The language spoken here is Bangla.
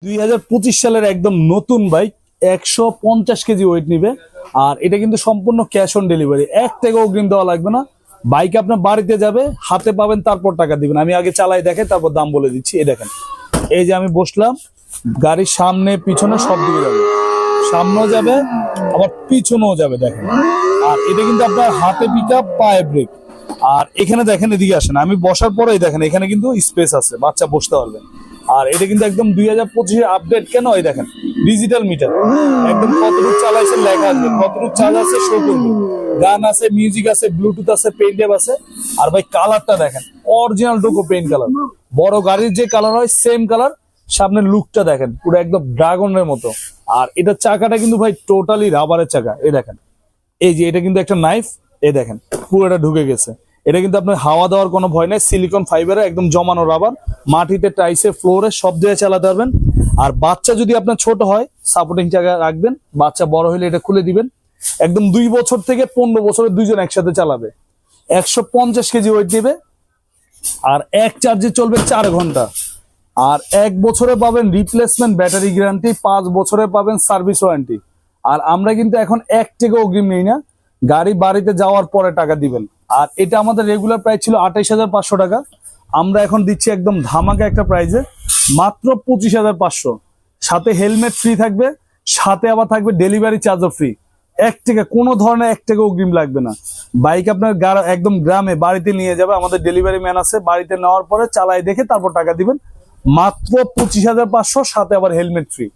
2025 সালের একদম নতুন বাইক 150 কেজি ওয়েট নিবে। আর এটা কিন্তু সম্পূর্ণ ক্যাশ অন ডেলিভারি, 1 টাকা অগ্রিম দেওয়া লাগবে না। বাইক আপনার বাড়িতে যাবে, হাতে পাবেন, তারপর টাকা দিবেন। আমি আগে চালাই দেখে তারপর দাম বলে দিচ্ছি। এই দেখেন, এই যে আমি বসলাম, গাড়ির সামনে পিছনে সব দিকে যাবে, সামনেও যাবে আবার পিছনেও যাবে, দেখেন। আর এটা কিন্তু আপনার হাতে পিকআপ, পায়ে ব্রেক। আর এখানে দেখেন, এদিকে আসেন, আমি বসার পরেই দেখেন এখানে কিন্তু স্পেস আছে, বাচ্চা বসতে পারবেন। আর এটা কিন্তু একদম 2025 আপডেট। কেন? এই দেখেন ডিজিটাল মিটার, একদম কতটুকু চালাইছে লেখা আছে, কতটুকু চার্জ আছে শো করবে, গান আছে, মিউজিক আছে, ব্লুটুথ আছে, পেইন্ট ট্যাব আছে। আর ভাই কালারটা দেখেন, অরিজিনাল ডোকো পেইন্ট কালার, বড় গাড়ির যে কালার হয় সেম কালার। সামনের লুকটা দেখেন, পুরো একদম ড্রাগনের মতো। আর এটা চাকাটা কিন্তু ভাই টোটালি রাবারের চাকা। এই দেখেন, এই যে এটা কিন্তু একটা নাইফ, এই দেখেন পুরোটা ঢুকে গেছে। এটা কিন্তু আপনার হাওয়া দেওয়ার কোনো ভয় নাই, সিলিকন ফাইবারে একদম জমানো রাবার, মাটিতে, টাইসে, ফ্লোরে সব দিয়ে চালাতে পারবেন। আর বাচ্চা যদি আপনার ছোট হয় সাপোর্টিং জায়গা রাখবেন, বাচ্চা বড় হলে এটা খুলে দিবেন। একদম 2 বছর থেকে 15 বছরের দুইজন একসাথে চালাবে। 150 কেজি ওয়েট দিবে। আর এক চার্জে চলবে 4 ঘন্টা। আর 1 বছরে পাবেন রিপ্লেসমেন্ট ব্যাটারি গ্যারান্টি, 5 বছরে পাবেন সার্ভিস ওয়ারেন্টি। আর আমরা কিন্তু এখন 1 টাকা অগ্রিম নেই না, গাড়ি বাড়িতে যাওয়ার পরে টাকা দিবেন। আর এটা আমাদের রেগুলার প্রাইস ছিল 28,500 টাকা, আমরা এখন দিচ্ছি একদম ধামাকা একটা প্রাইসে, মাত্র 25,500। সাথে হেলমেট ফ্রি থাকবে, সাথে আবার থাকবে ডেলিভারি চার্জও ফ্রি। 1 টাকা, কোনো ধরনের 1 টাকা অগ্রিম লাগবে না। বাইক আপনার একদম গ্রামে বাড়িতে নিয়ে যাবে, আমাদের ডেলিভারি ম্যান আছে, বাড়িতে নেওয়ার পরে চালাই দেখে তারপর টাকা দিবেন। মাত্র 25,500, সাথে আবার হেলমেট ফ্রি।